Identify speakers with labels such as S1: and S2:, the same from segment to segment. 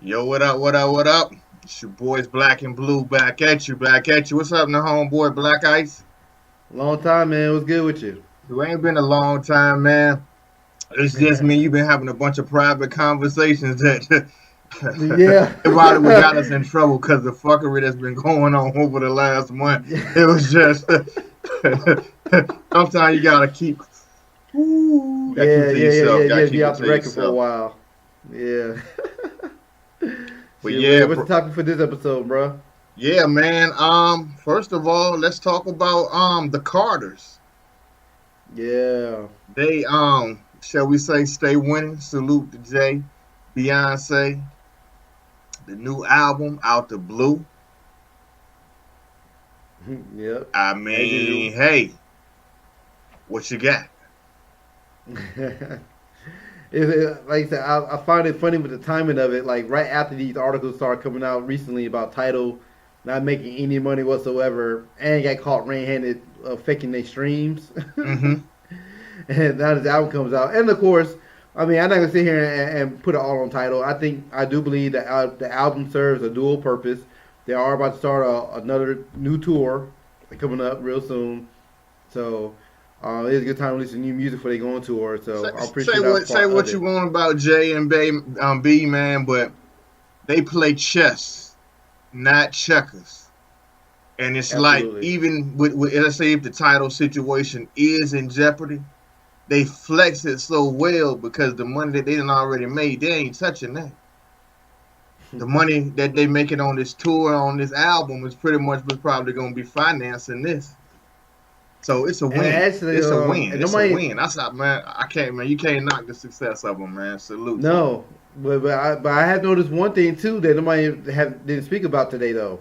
S1: Yo, what up, what up, what up? It's your boys Black and Blue back at you, back at you. What's up, the homeboy Black Ice?
S2: Long time, man. What's good with you?
S1: It ain't been a long time, man. It's just me. You've been having a bunch of private conversations that
S2: Yeah.
S1: it probably would got us in trouble because the fuckery that's been going on over the last month. It was just sometimes you gotta keep gotta keep
S2: Yeah,
S1: to
S2: yeah, yeah, yeah,
S1: yourself. Gotta
S2: yeah.
S1: keep
S2: Be
S1: it
S2: off the
S1: to
S2: record for a
S1: yourself.
S2: while. Yeah.
S1: But
S2: Shit,
S1: yeah,
S2: what's the topic for this episode, bro?
S1: yeah, man. First of all, let's talk about the Carters.
S2: Yeah.
S1: They shall we say stay winning. Salute to Jay, Beyonce, the new album out the blue.
S2: Yep.
S1: I
S2: As usual.
S1: mean, hey, what you got?
S2: Like I said, I find it funny with the timing of it. Like right after these articles started coming out recently about Tidal not making any money whatsoever, and got caught red-handed faking their streams.
S1: Mm-hmm.
S2: And now this album comes out, and of course, I mean, I'm not gonna sit here and put it all on Title. I do believe that the album serves a dual purpose. They are about to start another new tour coming up real soon, so it's a good time to listen to new music before they go on tour. So I'm pretty
S1: Say
S2: sure
S1: what
S2: that's
S1: say
S2: part of
S1: what you
S2: it.
S1: want about Jay and B man, but they play chess, not checkers. And it's like
S2: Absolutely.
S1: even with let's say if the title situation is in jeopardy, they flex it so well because the money that they done already made, they ain't touching that. The money that they making on this tour, on this album, is pretty much what's probably going to be financing this. So it's a
S2: And
S1: win.
S2: actually,
S1: It's a win.
S2: and
S1: It's a
S2: nobody,
S1: win. That's not, man. I can't, man. You can't knock the success of them, man. Salute to them.
S2: no, but I have noticed one thing too that nobody didn't speak about today though.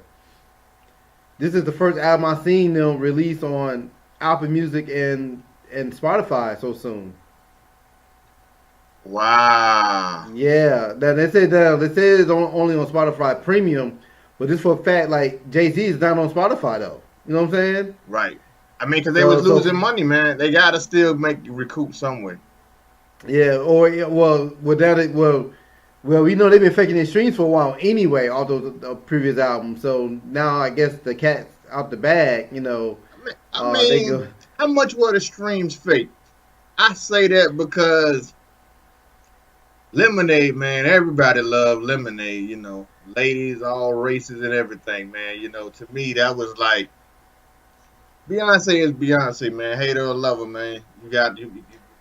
S2: This is the first album I've seen them release on Apple Music and Spotify so soon.
S1: Wow.
S2: Yeah, that they say it's only on Spotify Premium, but this for a fact like Jay-Z is not on Spotify though. You know what I'm saying?
S1: Right. I mean, because they was
S2: So
S1: losing money, man. They gotta still make recoup some way.
S2: yeah, or yeah, well, we know they've been faking their streams for a while anyway, all those previous albums. So now I guess the cat's out the bag.
S1: I
S2: They
S1: mean,
S2: go.
S1: how much were the streams fake? I say that because Lemonade, man, everybody loved Lemonade, ladies, all races and everything, man. To me, that was like Beyonce is Beyonce, man. Hater or lover, man. You know what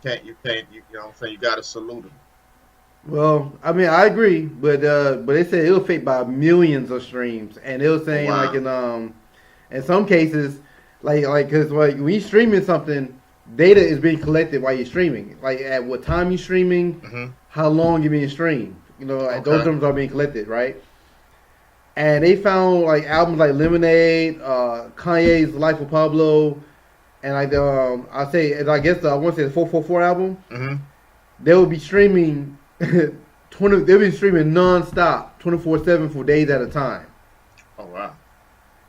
S1: I'm saying? You gotta salute him.
S2: Well, I mean, I agree, but they said it was fake by millions of streams, and they were
S1: Oh,
S2: saying like
S1: wow.
S2: in some cases, like because like when you streaming something, data is being collected while you're streaming. Like at what time you're streaming,
S1: Hmm.
S2: how long you're being streamed. Like, those
S1: Okay.
S2: numbers are being collected, right? And they found like albums like Lemonade, Kanye's Life of Pablo, and like I say, and I guess I want to say the 444 album.
S1: Hmm.
S2: They will be streaming 20. They'll be streaming non-stop, 24/7 for days at a time.
S1: Oh, wow.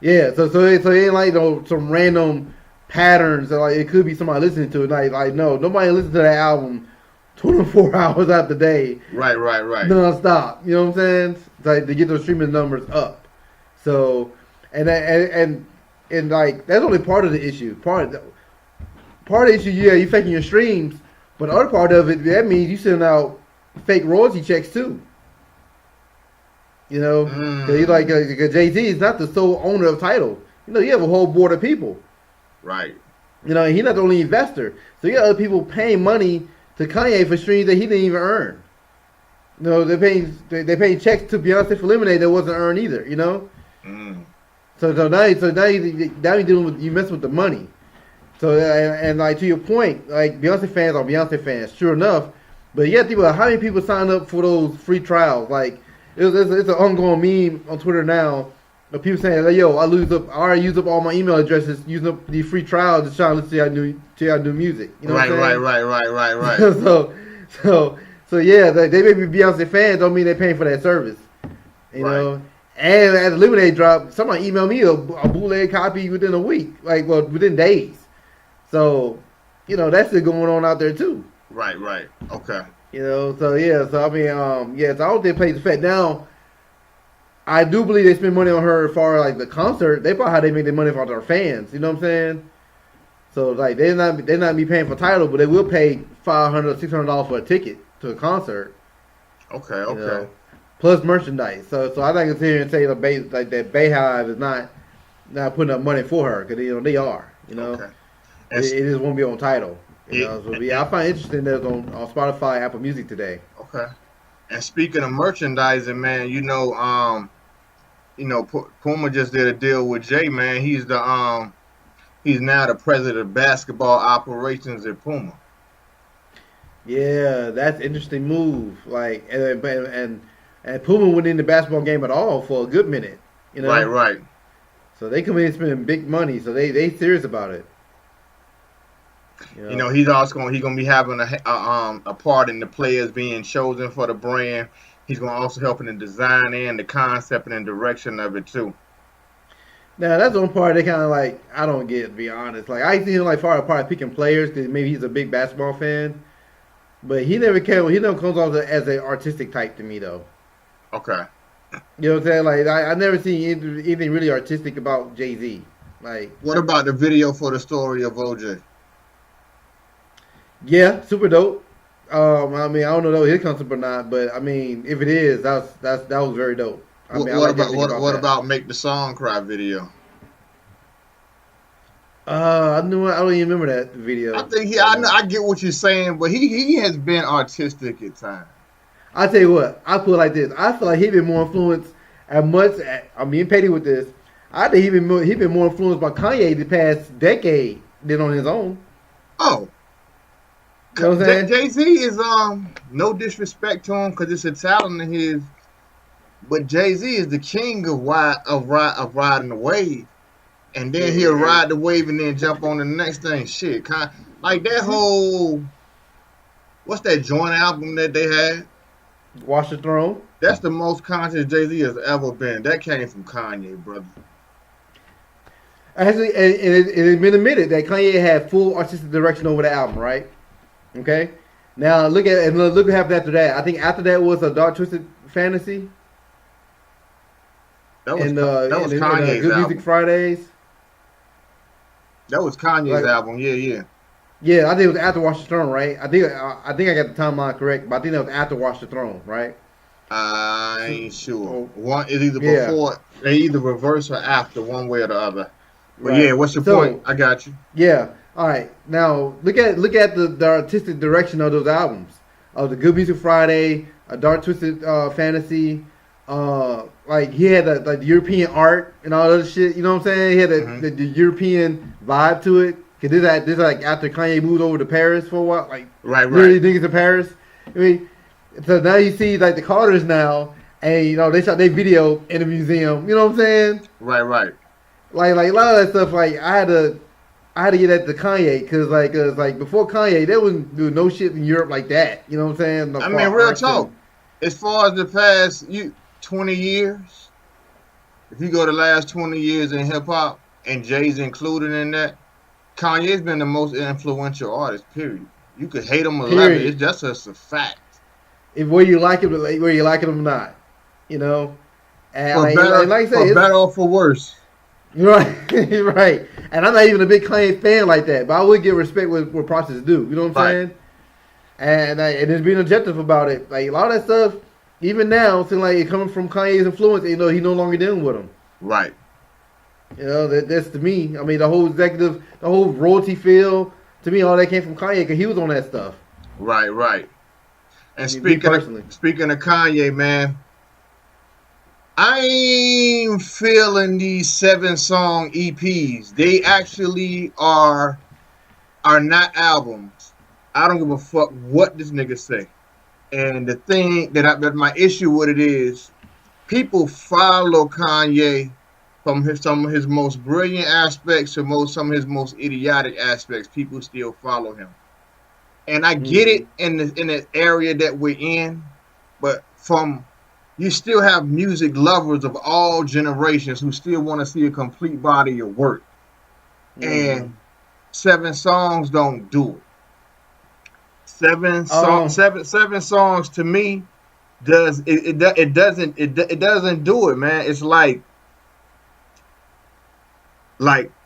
S2: Yeah, so it ain't like some random patterns that like it could be somebody listening to it. Like no, nobody listens to that album 24 hours out the day
S1: Right, right, right.
S2: non-stop. You know what I'm saying? Like to get those streaming numbers up. So and like that's only part of the issue. Part of the issue, yeah, you faking your streams, but the other part of it, that means you sending out fake royalty checks too. Because
S1: Mm,
S2: Jay Z is not the sole owner of Title. You have a whole board of people.
S1: right.
S2: And he's not the only investor. So you got other people paying money to Kanye for streams that he didn't even earn. They're paying checks to Beyonce for Lemonade that wasn't earned either.
S1: Mm,
S2: So now you dealing with you messing with the money. So and like to your point, like Beyonce fans are Beyonce fans, sure enough. But you got to think about how many people signed up for those free trials. Like it's an ongoing meme on Twitter now of people saying, like, "Yo, I already used up all my email addresses using up these free trials to try to see how new music." You know
S1: right,
S2: what I'm
S1: right,
S2: saying?
S1: right, right, right, right.
S2: so so yeah, they may be Beyonce fans, don't mean they're paying for that service. You
S1: Right.
S2: know. And at the Lemonade drop, somebody emailed me a bootleg copy within a week, within days. So, that's still going on out there too.
S1: Right, right. Okay.
S2: So yeah, so I mean, so I don't think it plays effect now. I do believe they spend money on her as far as like the concert. They probably how they make their money from their fans. You know what I'm saying? So like they not be paying for title, but they will pay $500, $600 for a ticket to a concert.
S1: Okay,
S2: You
S1: okay.
S2: know, plus merchandise. So I think it's here and say like that Bayhive is not putting up money for her because they are. You know,
S1: Okay. And,
S2: it just won't be on title. You know, so yeah, I
S1: and
S2: find it interesting that it's on Spotify, Apple Music today.
S1: okay. And speaking of merchandising, man, Puma just did a deal with Jay, man. He's now the president of basketball operations at Puma.
S2: Yeah, that's an interesting move. Like and Puma went in the basketball game at all for a good minute. You
S1: Right,
S2: know,
S1: right.
S2: so they come in spending big money, so they serious about it. You know.
S1: He's also gonna be having a part in the players being chosen for the brand. He's gonna also help in the design and the concept and the direction of it too.
S2: Now that's the one part they kind of like I don't get, to be honest. Like I see him like far apart picking players because maybe he's a big basketball fan, but he never came. He never comes off as an artistic type to me though.
S1: Okay.
S2: You know what I'm saying? Like I never seen anything really artistic about Jay-Z. Like
S1: What about the video for the story of OJ?
S2: yeah, super dope. I mean I don't know if his concept or not, but I mean if it is, that was very dope. I mean I
S1: What
S2: like
S1: about
S2: everything about
S1: what
S2: that.
S1: about Make the Song Cry video?
S2: I knew I don't even remember that
S1: I
S2: video
S1: think
S2: right now.
S1: I get what you're saying, but he has been artistic at times.
S2: I tell you what, I feel like this. I feel like he been more influenced as much. I'm being petty with this. I think he been more influenced by Kanye the past decade than on his own.
S1: Oh,
S2: You know what I'm saying?
S1: Jay Z is no disrespect to him because it's a talent of his, but Jay Z is the king of riding the wave, and then he'll
S2: Yeah,
S1: ride the wave and then jump on the next thing. Shit, like that whole what's that joint album that they had?
S2: Watch the Throne.
S1: That's the most conscious Jay Z has ever been. That came from Kanye, brother.
S2: Actually, it has been admitted that Kanye had full artistic direction over the album, right? Okay. Now look what happened after that. I think after that was a Dark Twisted Fantasy
S1: That was Kanye's
S2: Good Music
S1: album.
S2: Fridays.
S1: That was Kanye's
S2: Like
S1: album. Yeah, yeah.
S2: yeah, I think it was after Watch the Throne, right? I think I got the timeline correct, but I think that was after Watch the Throne, right?
S1: I
S2: So,
S1: ain't sure.
S2: oh,
S1: One is either
S2: yeah,
S1: before, they either reverse or after, one way or the other. But yeah,
S2: right.
S1: what's your point?
S2: So
S1: I got you.
S2: yeah, all right. Now look at the artistic direction of those albums. Of the Good Music Friday, a Dark Twisted Fantasy. Like he had like the European art and all that other shit. You know what I'm saying? He had
S1: Hmm.
S2: the European vibe to it. Cause this like after Kanye moved over to Paris for a while, like
S1: Right, right,
S2: literally niggas in Paris. I mean, so now you see like the Carters now, and they shot their video in a museum. You know what I'm saying?
S1: right.
S2: Like a lot of that stuff. Like I had to get that to Kanye because like before Kanye, there was no shit in Europe like that. You know what I'm saying? No
S1: I mean,
S2: far
S1: real
S2: arts
S1: talk.
S2: and
S1: As far as the past 20 years, if you go the last 20 years in hip hop, and Jay's included in that, Kanye's been the most influential artist. Period. You could hate him or love it.
S2: period.
S1: It's just a fact.
S2: If whether you like it, whether you like it or not, you know.
S1: For
S2: And
S1: better,
S2: like I say,
S1: for
S2: it's
S1: better or for worse.
S2: right, right. And I'm not even a big Kanye fan like that, but I would give respect where process due. You know what I'm
S1: Right,
S2: saying? And it's being objective about it. Like a lot of that stuff, even now, seems like it coming from Kanye's influence. He no longer dealing with him.
S1: right.
S2: You know, that's to me. I mean, the whole royalty feel. To me, all that came from Kanye because he was on that stuff.
S1: Right. And
S2: Me personally.
S1: speaking of Kanye, man, I ain't feeling these 7-song EPs. They actually are not albums. I don't give a fuck what this nigga say. And the thing that my issue with it is, people follow Kanye from some of his most brilliant aspects to some of his most idiotic aspects. People still follow him. And I get
S2: Hmm.
S1: it in the area that we're in, but you still have music lovers of all generations who still want to see a complete body of work.
S2: Hmm.
S1: And 7 songs don't do it.
S2: Um.
S1: Seven songs to me it doesn't do it, man. It's like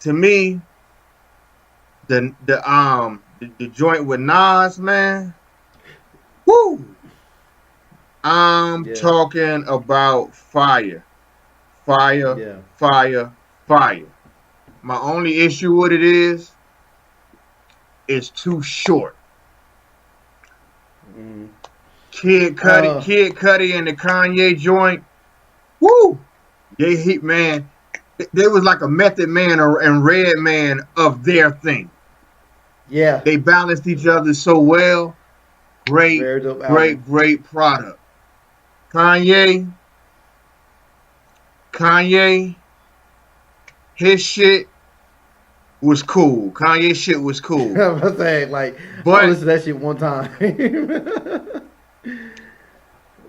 S1: to me the joint with Nas, man. Woo! I'm
S2: Yeah,
S1: talking about fire, fire,
S2: yeah.
S1: fire, fire. My only issue with it is it's too short.
S2: Mm. Uh,
S1: Kid Cudi and the Kanye joint. Woo! They hit, man. They was like a Method Man and Red Man of their thing.
S2: yeah.
S1: They balanced each other so well. Great,
S2: Very dope album.
S1: great product. Kanye, Kanye, his shit was cool. Kanye shit was cool.
S2: I was saying, like, I
S1: But
S2: listened to that shit one time.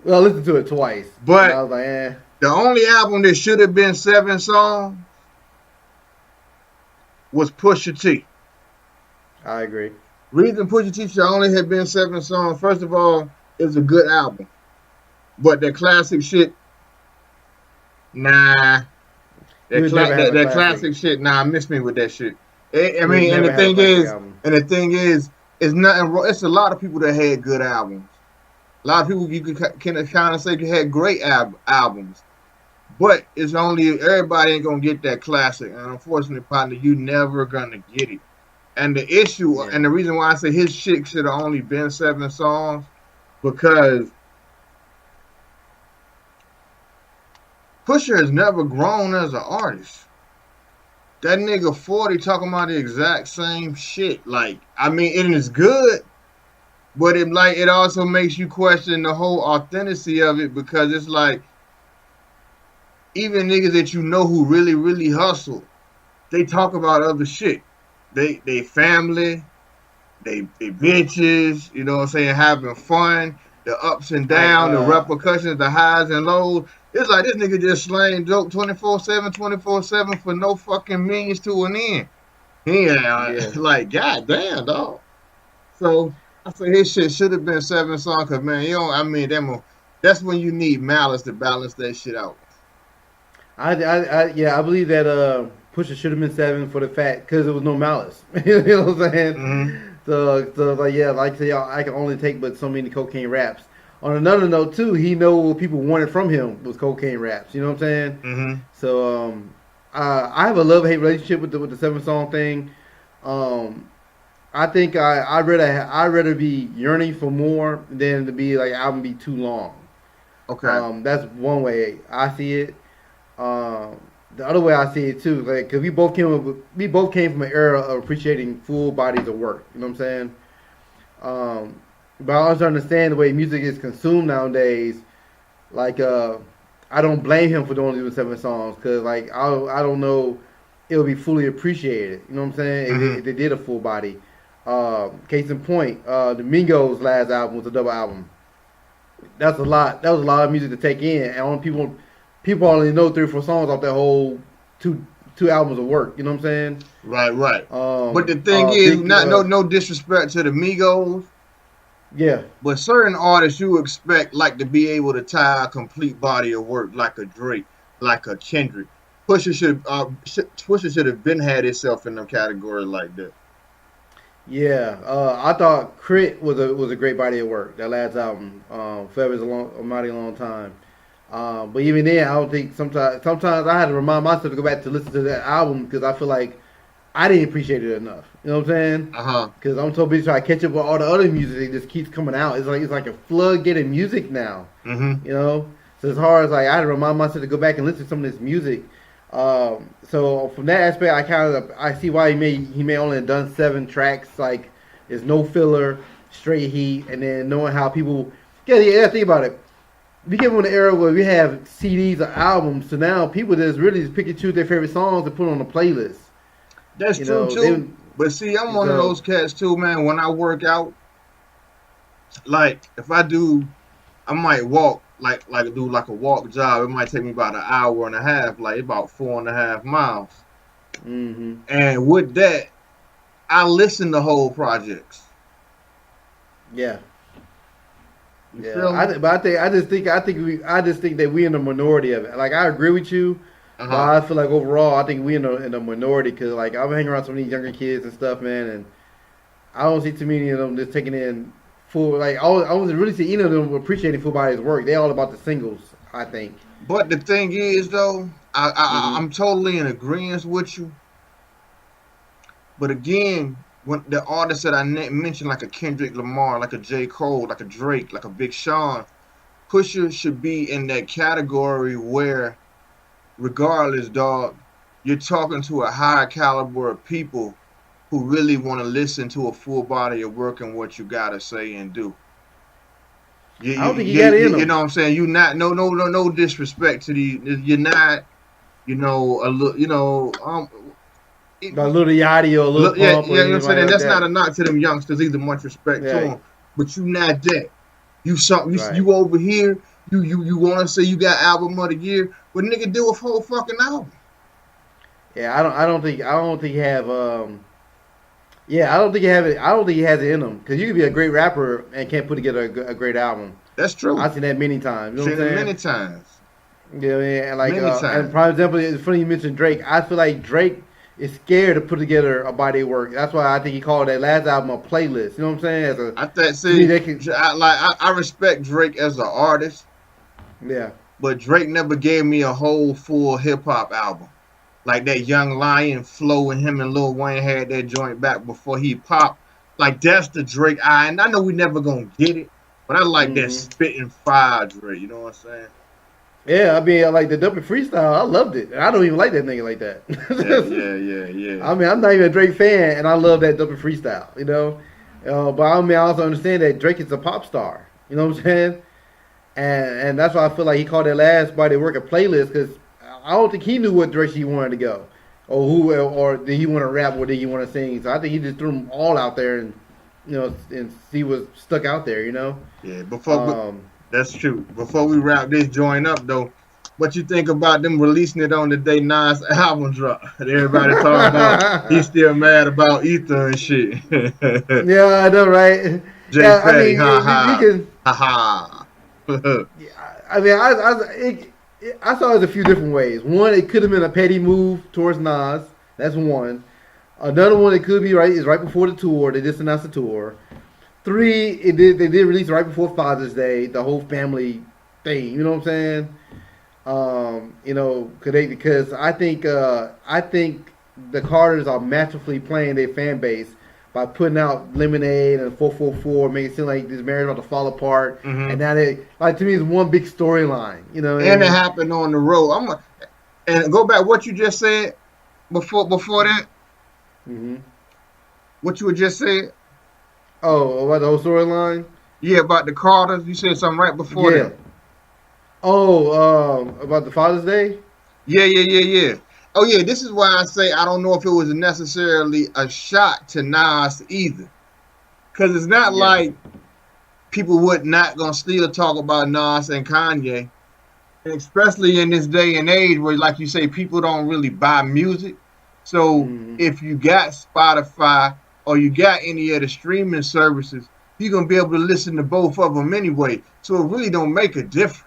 S2: Well, I listened to it twice, and
S1: but
S2: I was like, eh.
S1: the only album that should have been 7 songs was Pusha T.
S2: I agree.
S1: Reason Pusha T should only have been 7 songs. First of all, it's a good album. But that classic shit, nah.
S2: He would never have a
S1: That
S2: classic.
S1: classic shit, nah, miss me with that shit. I
S2: He would
S1: mean,
S2: never have a classic album.
S1: and the thing is, it's nothing wrong. It's a lot of people that had good albums. A lot of people you can kind of say had great albums. But it's only everybody ain't gonna get that classic. And unfortunately, partner, you never gonna get it. And the issue
S2: Yeah.
S1: and the reason why I say his shit should have only been 7 songs, because Pusha has never grown as an artist. That nigga 40 talking about the exact same shit. Like, I mean, it is good, but it also makes you question the whole authenticity of it, because it's like even niggas that you know who really, really hustle, they talk about other shit. They family, they bitches, you know what I'm saying, having fun, the ups and
S2: I
S1: downs, the repercussions, the highs and lows. It's like this nigga just slaying dope 24/7, 24/7 for no fucking means to an end. Yeah,
S2: Yeah.
S1: like goddamn, dog. So I say his shit should have been 7 songs, cause man, you don't. I mean, that's when you need malice to balance that shit out.
S2: Yeah, I believe that Pusha should have been 7 for the fact because there was no malice. You know what I'm saying?
S1: Mm-hmm.
S2: So like yeah, like I say, I can only take but so many cocaine raps. On another note too, he know what people wanted from him was cocaine raps. You know what I'm saying?
S1: Mm-hmm.
S2: So I have a love hate relationship with the 7 song thing. Um, I think I'd rather be yearning for more than to be like album be too long.
S1: Okay.
S2: That's one way I see it. Um, the other way I see it too, like, because we both came from an era of appreciating full bodies of work. You know what I'm saying? But I also understand the way music is consumed nowadays. Like, I don't blame him for doing 7 songs because, like, I don't know it'll be fully appreciated. You know what I'm saying?
S1: Mm-hmm.
S2: If they did a full body. Case in point, the Mingos' last album was a double album. That's a lot. That was a lot of music to take in, and only people only know 3 or 4 songs off that whole two albums of work. You know what I'm saying?
S1: Right. But the thing is, no disrespect to the Migos,
S2: Yeah,
S1: but certain artists you expect like to be able to tie a complete body of work, like a Drake, like a Kendrick. Pusha should have been had itself in a category like that.
S2: yeah. I thought Crit was a great body of work. That last album, Forever is a mighty long time. But even then, I don't think sometimes I had to remind myself to go back to listen to that album because I feel like I didn't appreciate it enough. You know what I'm saying?
S1: Uh-huh.
S2: Because I'm so busy trying to catch up with all the other music that just keeps coming out. It's like a floodgate of music now.
S1: Mm-hmm.
S2: You know, so as hard as like I had to remind myself to go back and listen to some of this music. So from that aspect, I see why he may only have done 7 tracks. Like there's no filler, straight heat, and then knowing how people think about it. We get in an era where we have CDs or albums, so now people just pick and choose their favorite songs and put on a playlist.
S1: That's
S2: You
S1: true
S2: know,
S1: too. But see, I'm one of
S2: so
S1: those cats too, man. When I work out, like if I might walk like do like a walk job. It might take me about an hour and a half, like about 4.5 miles.
S2: hmm
S1: And with that, I listen to whole projects.
S2: yeah,
S1: You
S2: Yeah,
S1: feel me?
S2: I just think that we in the minority of it. Like I agree with you,
S1: Uh
S2: but
S1: huh.
S2: I feel like overall, I think we in the minority because like I'm hanging around some of these younger kids and stuff, man, and I don't see too many of them just taking in full. Like I was really see any of them appreciating full body's work. They all about the singles, I think.
S1: But the thing is, though,
S2: Hmm.
S1: I'm totally in agreement with you. But again, when the artists that I mentioned, like a Kendrick Lamar, like a J. Cole, like a Drake, like a Big Sean, Pusha should be in that category where, regardless, dog, you're talking to a higher caliber of people who really want to listen to a full body of work and what you gotta say and do.
S2: I don't think he got it in
S1: You
S2: him.
S1: know what I'm saying? You not no disrespect to the you're not a little it,
S2: A little Yachty or a little
S1: look, yeah,
S2: Pump or
S1: yeah, you know what I'm saying?
S2: anybody
S1: And
S2: like
S1: that's not
S2: that.
S1: a knock to them youngsters either, much respect to
S2: Yeah,
S1: them. But you not that. You something
S2: right.
S1: you over here, you wanna say you got album of the year, but nigga do a whole fucking album.
S2: Yeah, I don't think he have yeah, I don't think he have it. I don't think he has it in him because you could be a great rapper and can't put together a great album.
S1: That's true.
S2: I've seen that many times. You know what I'm
S1: Seen it
S2: saying?
S1: many times.
S2: Yeah, man. And like,
S1: Many
S2: and
S1: times.
S2: prime example, it's funny you mentioned Drake. I feel like Drake is scared to put together a body of work. That's why I think he called that last album a playlist. You know what I'm saying? As a
S1: I think
S2: to me,
S1: see,
S2: they can.
S1: I respect Drake as an artist,
S2: Yeah.
S1: but Drake never gave me a whole full hip hop album. Like that Young Lion flow and him and Lil Wayne had that joint back before he popped. Like that's the Drake and I know we never gonna get it, but I like that
S2: Hmm.
S1: spitting fire Drake, you know what I'm saying?
S2: Yeah, I mean, like the Dumpy freestyle, I loved it. And I don't even like that nigga like
S1: Yeah,
S2: that.
S1: yeah, yeah, yeah.
S2: I mean, I'm not even a Drake fan, and I love that Dumpy freestyle. You know, but I mean, I also understand that Drake is a pop star. You know what I'm saying? And that's why I feel like he called that last body of work a playlist because I don't think he knew what direction he wanted to go, or did he want to rap or did he want to sing. So I think he just threw them all out there and and see what stuck out there.
S1: Yeah,
S2: Um,
S1: that's true. Before we wrap this joint up though, what you think about them releasing it on the day Nas album drop? Everybody talking about he's
S2: yeah,
S1: still mad about Ether and shit.
S2: I know, right?
S1: J
S2: Yeah, I
S1: Fatty,
S2: mean,
S1: ha
S2: we
S1: ha,
S2: can.
S1: ha ha.
S2: Yeah, I mean, I saw it a few different ways. One, it could have been a petty move towards Nas. That's one. Another one, it could be right is right before the tour. They just announced the tour. Three, they did release it right before Father's Day. The whole family thing. You know what I'm saying? Because I think the Carters are masterfully playing their fan base by putting out Lemonade and 444, making it seem like this marriage about to fall apart.
S1: Hmm.
S2: And now they like to me it's one big storyline. You know what I
S1: And it
S2: mean?
S1: happened on the road. And go back what you just said before that.
S2: Hmm.
S1: What you had just said.
S2: Oh, about the whole storyline?
S1: Yeah, about the Carters. You said something right before
S2: Yeah.
S1: them.
S2: Oh, about the Father's Day?
S1: Yeah, yeah, yeah, yeah. Oh yeah, this is why I say I don't know if it was necessarily a shot to Nas either, because it's not
S2: Yeah.
S1: like people would not gonna still talk about Nas and Kanye, and especially in this day and age where, like you say, people don't really buy music. So
S2: Hmm.
S1: if you got Spotify or you got any of the streaming services, you're gonna be able to listen to both of them anyway. So it really don't make a difference.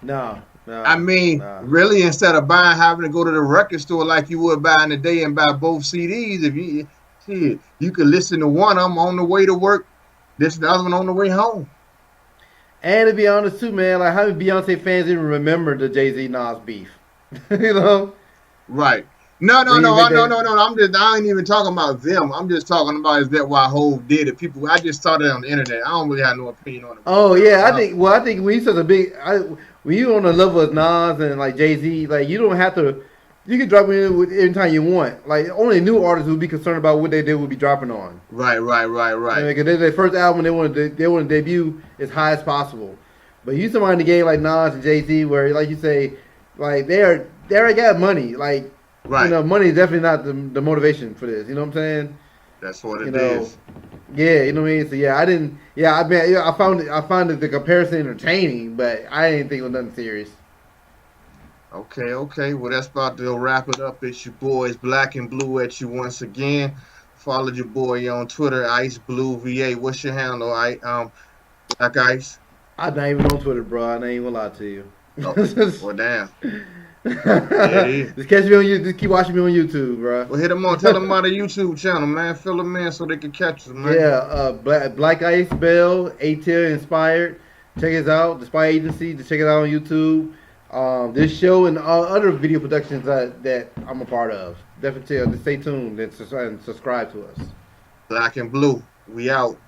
S2: No,
S1: I
S2: no,
S1: mean,
S2: no.
S1: really, instead of having to go to the record store like you would back in the day and buy both CDs, if you shit, you could listen to one of them on the way to work, this the other one on the way home.
S2: And to be honest too, man, like how many Beyonce fans even remember the Jay Z Nas beef? you know,
S1: Right. No, no,
S2: they
S1: no,
S2: make
S1: no,
S2: that.
S1: no, no. I ain't even talking about them. I'm just talking about is that why Hove did it. People, I just saw that on the internet. I don't really have no opinion on it
S2: Oh
S1: myself.
S2: yeah,
S1: I don't,
S2: I think when you such a big, when you on the level of Nas and like Jay Z, like you don't have to, you can drop in with anytime you want. Like only new artists would be concerned about what they would be dropping on.
S1: right, right, right, right.
S2: Because their first album they want to debut as high as possible. But you somebody in the game like Nas and Jay Z, where like you say, like they already got money. Like
S1: Right.
S2: money is definitely not the motivation for this. You know what I'm saying?
S1: That's what
S2: You
S1: it
S2: know,
S1: is.
S2: yeah, you know what I mean. So yeah, I didn't. Yeah, I mean, yeah, I found the comparison entertaining, but I didn't think it was nothing serious.
S1: Okay, okay. Well, that's about to wrap it up. It's your boys, Black and Blue, at you once again. Followed your boy on Twitter, Ice Blue VA. What's your handle? Black Ice.
S2: I'm not even on Twitter, bro. I ain't even gonna lie to you.
S1: Oh, well, damn. Yeah, it is.
S2: Just catch me on YouTube. Just keep watching me on YouTube, bro.
S1: Well, hit them on. Tell them about the YouTube channel, man. Fill them in so they can catch us, man.
S2: Yeah, Black Ice Bell, ATL Inspired. Check us out. The Spy Agency. Just check it out on YouTube. This show and other video productions that I'm a part of. Definitely, just stay tuned and subscribe to us.
S1: Black and blue. We out.